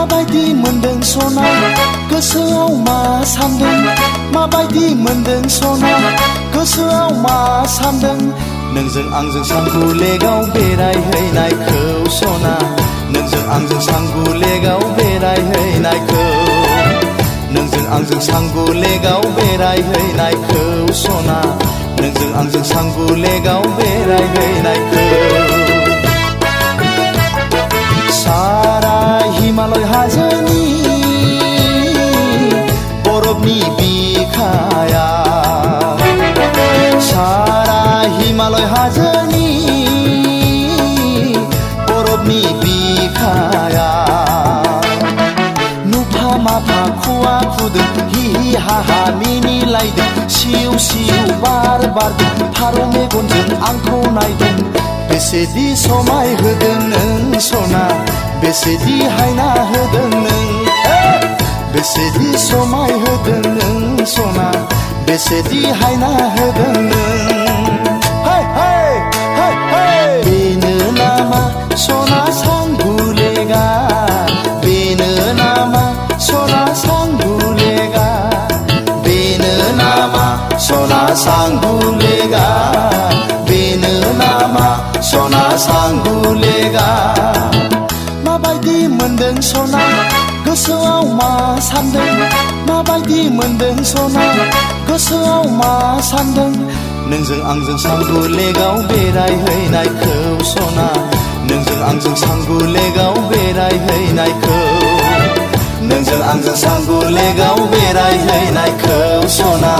माबायदि मोनदों सना गोसोआव मा सानदों माबायदि मोनदों सना गोसोआव मा सानदों नोंजों आंजों सांगुलेगाव बेरायहैनायखौ सना नोंजों आंजों सांगुलेगाव बेरायहैनायखौ नोंजों आंजों सांगुलेगाव बेरायहैनायखौ सना नोंजों आंजों सांगुलेगाव बेरायहैनायखौ सारा हिमालय हाजोनि बरफनि बिखाया सारा हिमालय हाजोनि बरफनि बिखाया नुफा माफा खुवा खुदों हि हा हा मिनिलायदों सिउ सिउ बार बारदों फारौ मेगनजों आंखौ नायदों बेसेदि समाय होदों नों सना बेसेदि हायना होदों नों बेसेदि समाय होदों नों सना बेसेदि हायना होदों नों बेनो नामा सना सांगुलेगा बेनो नामा सना सांगुलेगा बेनो नामा सना सांगुलेगा बेनो नामा सना सांगुलेगा माबायदि मोनदों सना गोसोआव मा सानदों माबायदि मोनदों सना गोसोआव मा सानदों नोंजों आंजों सांगुलेगाव बेरायहैनायखौ सना नोंजों आंजों सांगुलेगाव बेरायहैनायखौ नोंजों आंजों सांगुलेगाव बेरायहैनायखौ सना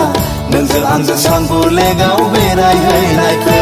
नोंजों आंजों सांगुलेगाव बेरायहैनायखौ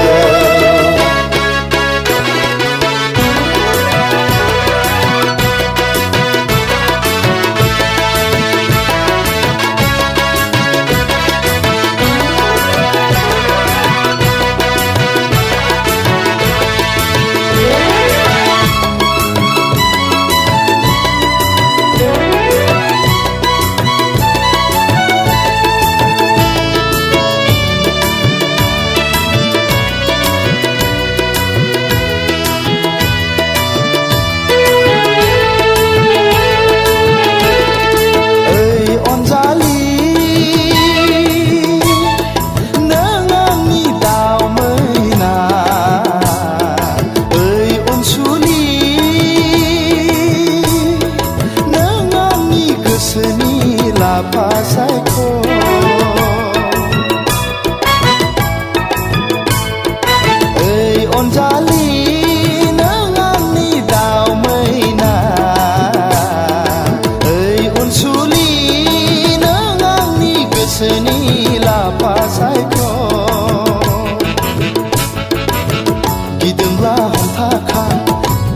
गिदोंब्ला हमथाखा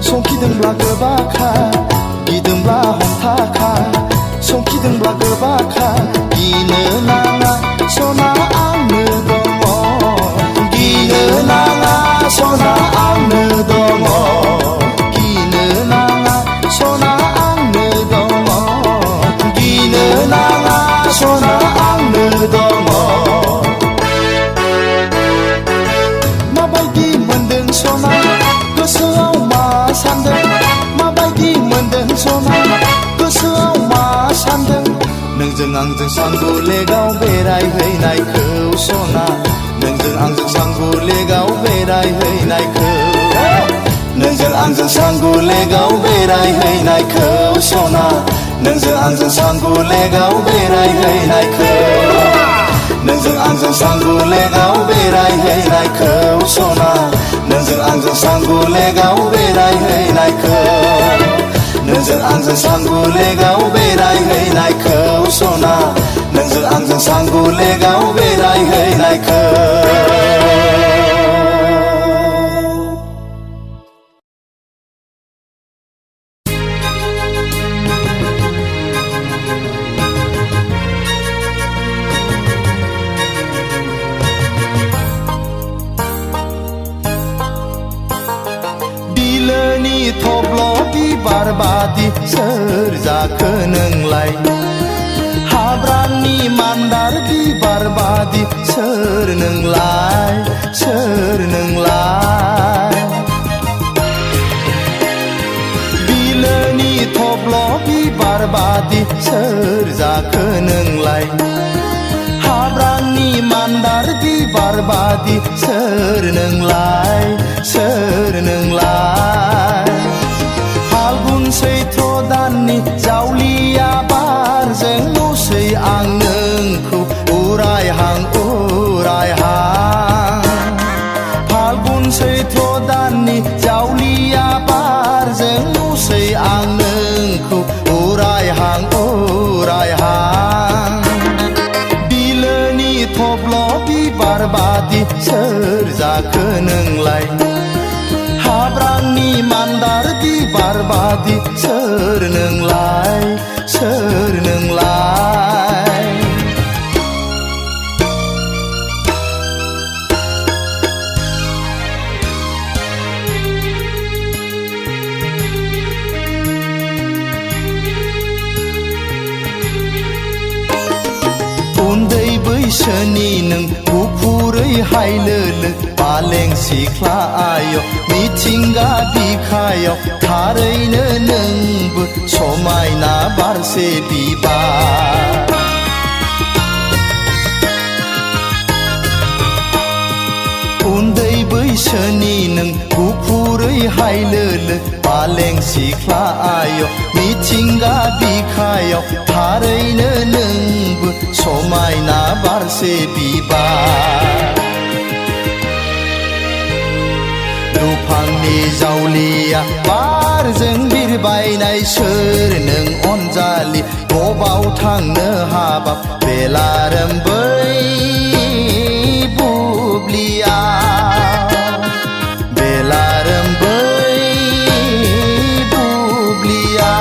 संखिदोंब्ला गोबाखा गिदोंब्ला हमथाखा संखिदोंब्ला गोबाखा गिनो नाङा सना आंनो दङ गिनो नाङा सना आंनो दङ गिनो नाङा सना आंनो दङ गिनो नाङा सना आंनो दङ माबायदि मोनदों सना गोसोआव मा सानदों माबायदि मोनदों सना गोसोआव मा सानदों नोंजों आंजों सांगुलेगाव बेरायहैनायखौ सना नोंजों आंजों सांगुलेगाव बेरायहैनायखौ नोंजों आंजों सांगुलेगाव बेरायहैनायखौ सना नोंजों आंजों सांगुलेगाव बेरायहैनायखौ नोंजों आंजों सांगुलेगाव बेरायहैनायखौ सना नोंजों आंजों सांगुलेगाव बेरायहैनायखौ नोंजों आंजों सांगुलेगाव बेरायहैनायखौ सना नोंजों आंजों सांगुलेगाव बेरायहैनायखौ थब्ल' बिबार बादि सोर जाखो नोंलाय हाब्रांनि मान्दार बिबार बादि सोर नोंलाय बिलोनि थब्ल' बादि सोर जाखो नोंलाय हाब्रांनि मान्दार बिबार बादि सोर नोंलाय सोर नोंलाय फाल्गुन सैथ्र दाननि जावलिया बारजों नुसै आं नोंखौ उरायहां उरायहां फाल्गुन सैथ्र दाननि जावलिया बारजों नुसै आं नोंखौ उरायहां उरायहां बिलोनि थब्ल' बिबार बादि सोर जाखो नोंलाय हाब्रांनि मान्दार बिबार बादि सोर नोंलाय सोर नोंलाय उन्दै बैसोनि नों गुफुरै हायलोलो पालें सिख्ला आय मिथिंगा बिखायाव थारैनो नोंबो समायना बारसे बिबार उन्दै बैसोनि नों गुफुरै हायलोलो पालें सिख्ला आय मिथिंगा बिखायाव थारैनो नोंबो समायना बारसे बिबार दुफांनि जावलिया बारजों बिरबायनाय सोर नों अनजालि बबाव थांनो हाबाब बेलारोम बै बुब्लिया बेलारोम बै बुब्लिया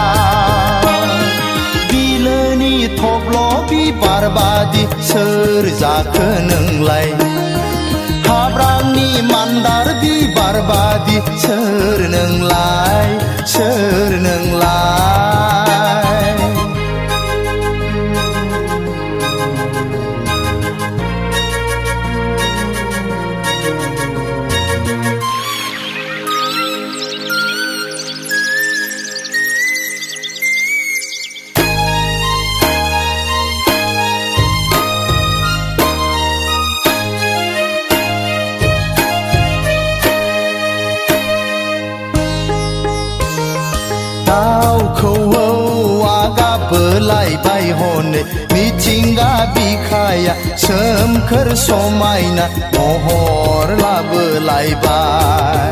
बिलोनि थब्ल' बिबार बादि सोर जाखो नोंलाय हाब्रांनि मान्दार बिबार बादि सोर नोंलाय सोर नोंलाय दाउखौआ गाबबोलायबाय हनै मिथिंगा बिखाया सोमखोर समायना महर लाबोलायबाय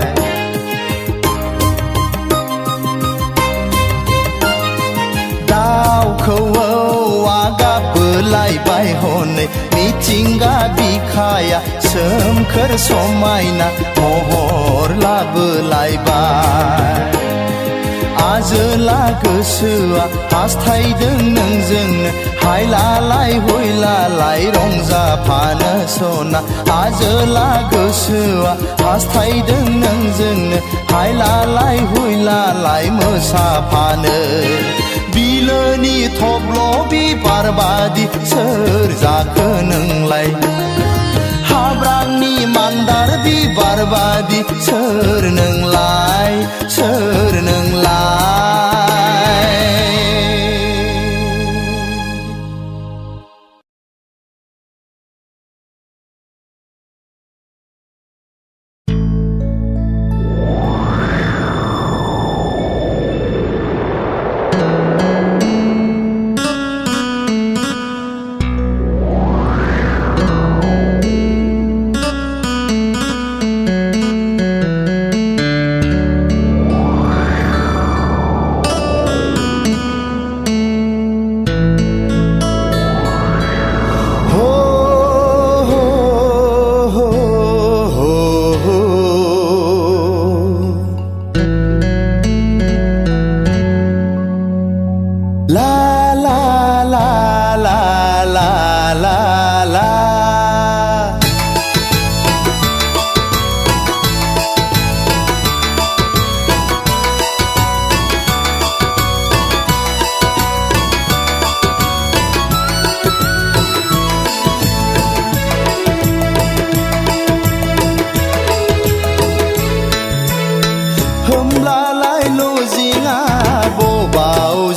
दाउखौआ गाबबोलायबाय हनै मिथिंगा बिखाया सोमखोर समायना महर लाबोलायबाय आजोला गोसोआ हास्थायदों नोंजोंनो हायलालाय हुइलालाय रंजाफानो सना आजोला गोसोआ हास्थायदों नोंजोंनो हायलालाय हुइलालाय मोसाफानो बिलोनि थब्ल' बिबार बादि सोर जाखो नोंलाय हाब्रांनि मान्दार बिबार बादि सोर नोंलाय सोर नोंलाय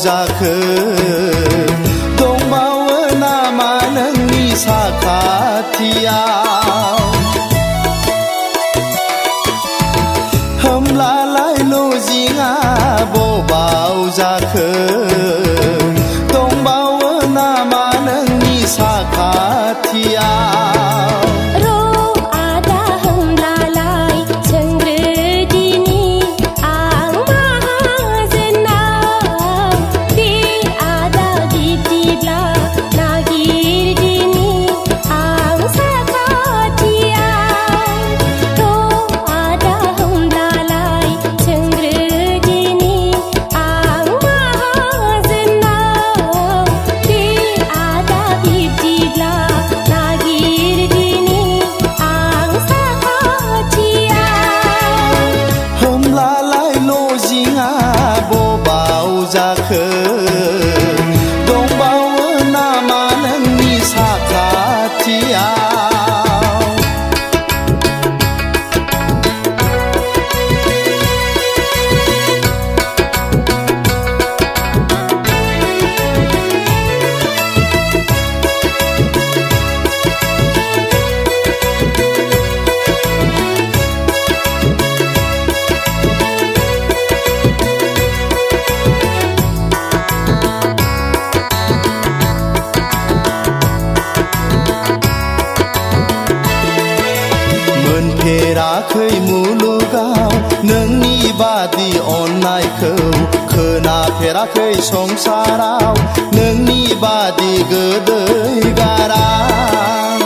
जाखो दंबावो नामा नोंनि साखाथियाव होमब्लालाय लजिंआ बबाव जाखो दंबावो नामा नोंनि साखाथियाव जाखो दंबावो नामा नोंनि साखाथियाव मोनफेराखै मुलुगाव नोंनि बादि अननायखौ खोनाफेराखै संसाराव नोंनि बादि गोदै गारां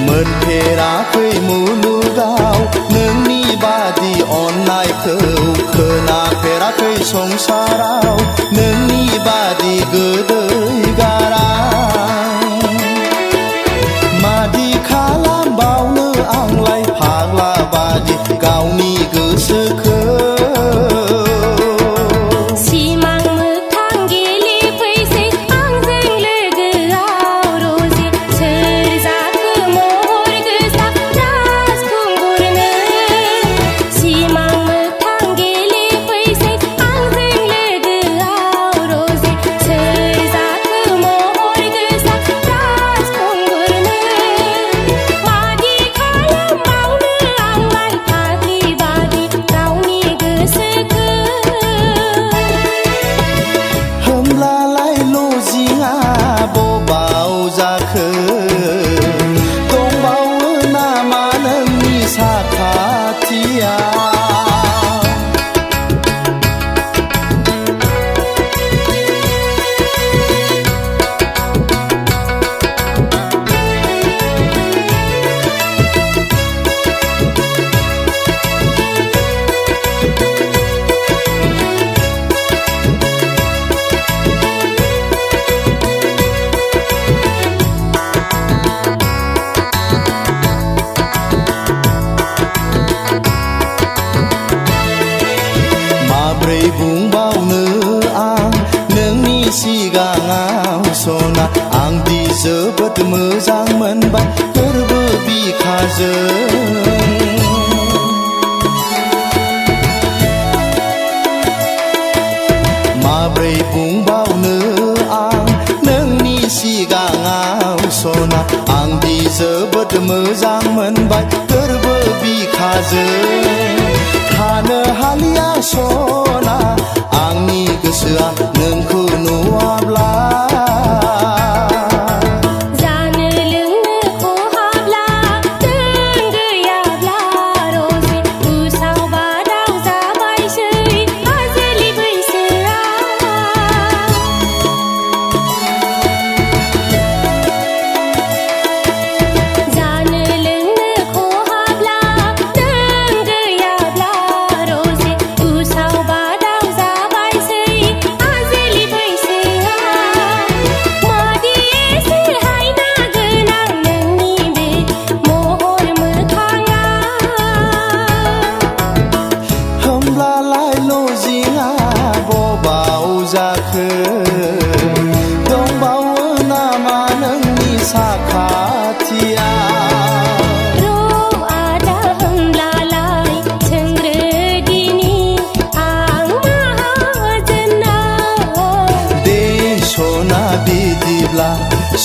मोनफेराखै मुलुगाव नोंनि बादि अननायखौ खोनाफेराखै संसाराव नोंनि बादि गोदै गारां मादि खालामबावनो आंलाय फाग्ला बादि गावनि गोसोखौ सिमां मोगथां गेलेफैसै आंजों लोगोआव रजे सोर जाखो महर गोसा राजखुंगुरनो सिमां मोगथां गेलेफैसै आंजों लोगोआव रजे सोर जाखो महर गोसा राजखुंगुरनो मादि खालामबावनो आंलाय फाग्लि बादि गावनि गोसोखौ होमब्लालाय लजिंआ बबाव जाखो दंबावो नामा नोंनि साखाथियाव माब्रै बुंबावनो आं नोंनि सिगाङाव सना आंदि जोबोद मोजां मोनबाय गोरबो बिखाजों माब्रै बुंबावनो आं नोंनि सिगाङाव सना आंदि जोबोद मोजां मोनबाय गोरबो बिखाजों थानो हालिया सना आंनि गोसोआ नोंखौ नुवाब्ला जानो लोंनो खहाब्ला दोन गैयाब्ला रजे उसाव बादाव जाबायसै आजोलि बैसोआ जानो लोंनो खहाब्ला दोन गैयाब्ला रजे उसाव बादाव जाबायसै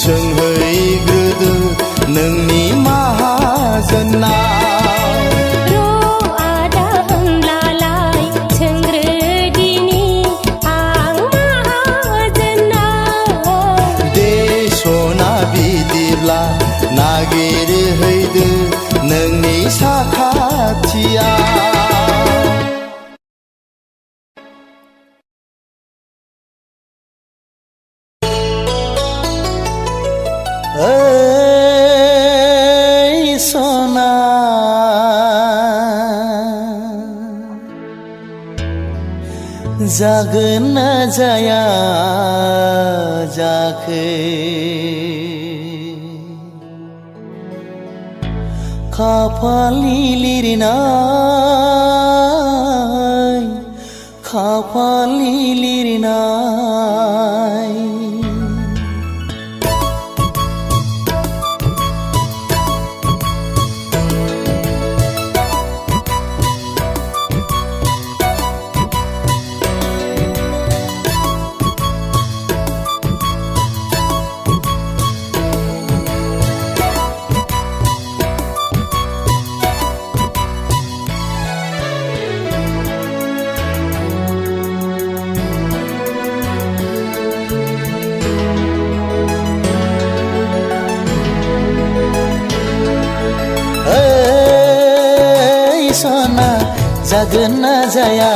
सोंहैग्रोदो नोंनि माहाजोनाव र' आदा होनब्लालाय सोंग्रोदिनि आं माहाजोनाव दे सना बिदिब्ला नागिरहैदो नोंनि साखाथियाव ओइ सना जागोन ना जाया जाखो खाफालनि लिरनाय खाफालनि लिरनाय सना जागोन ना जाया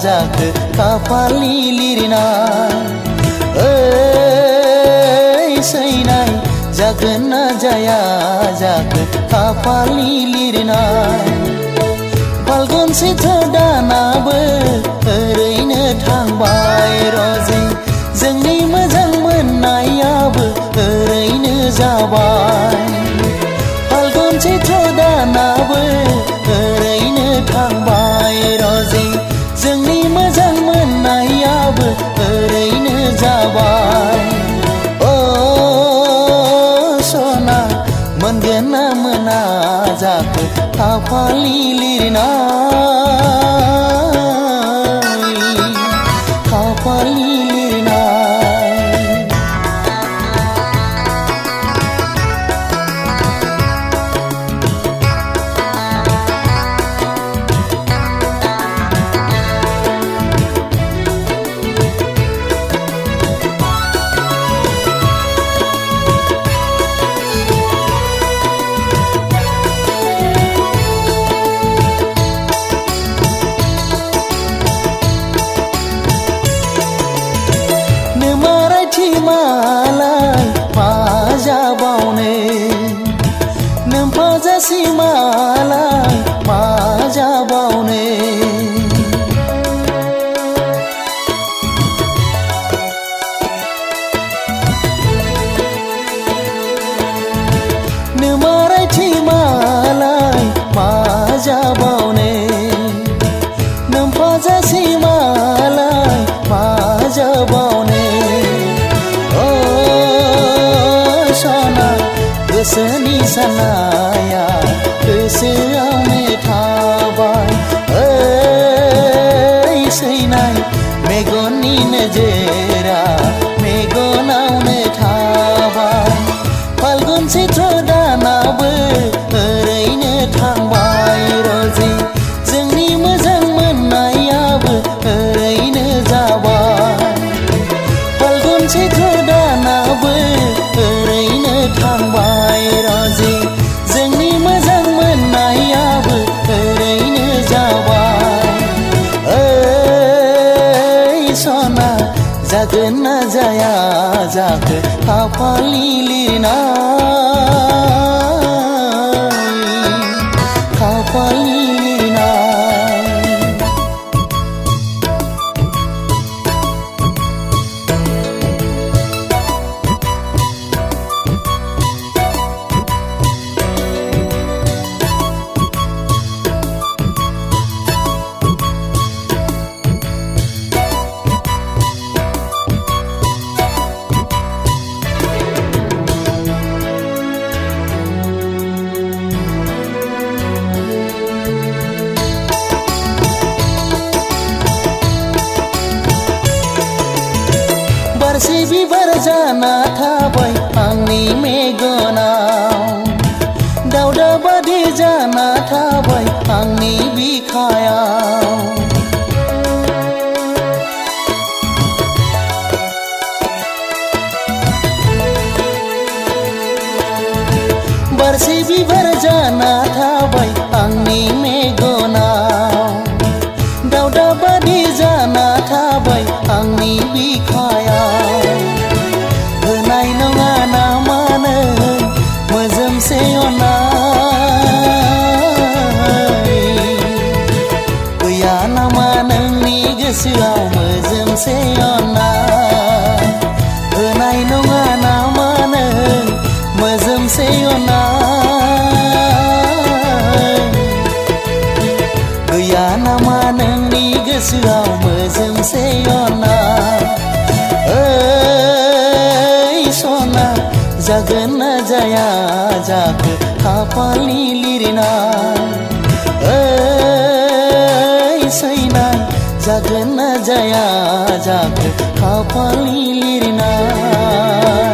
जाखो खाफालनि लिरनाय ओइ सैनाय जागोन ना जाया जाखो खाफालनि लिरनाय फाल्गुन सैथ्र दानाबो ओरैनो थांबाय रजे जोंनि मोजां मोननायाबो ओरैनो जाबाय फाल्गुन सैथ्र दानाबो ओरैनो थांबाय रजे जोंनि मोजां मोननायाबो ओरैनो जाबाय ओ सना मोनगोन ना मोना जाखो खाफालनि लिरनाय खाफालनि लिरनाय मालाय मा जाबावनो नोमफाजासि मालाय मा जाबावनो नोमारायथि मालाय मा जाबावनो नोमफाजासि मालाय मा जाबावनो गोसोनि साननाया गोसोआवनो थाबाय ओइ सैनाय मेगननि नोजोरा मेगनावनो थाबाय फाल्गुन सैथ्र दानाबो ओरैनो थांबाय रजे जोंनि मोजां मोननायाबो ओरैनो जाबाय फाल्गुन सैथ्र दानाबो ओरैनो थांबाय रजे जोंनि मोजां मोननायाबो ओरैनो जाबाय ओइ सना जागोन ना जाया जाखो खाफालनि लिरनाय खाफालनि लिरनाय बारसे बिबार जाना थाबाय आं आंनि मेगनाव दावदा बादि जाना थाबाय आंनि बिखायाव बारसे बिबार जाना थाबाय आंनि मेगनाव दावदा बादि जाना थाबाय आंनि बिखायाव होनाय नङा ना मानो मोजोमसे अननाय गैया नामा नोंनि गोसोआव मोजोमसे अननाय होनाय नङा ना मानो मोजोमसे अननाय गैया नामा नोंनि गोसोआव मोजोमसे अननाय ओइ सना जागोन ना जाया जाखो खाफालनि लिरनाय ओइ सैनाय जागोन ना जाया जाखो खाफालनि लिरनाय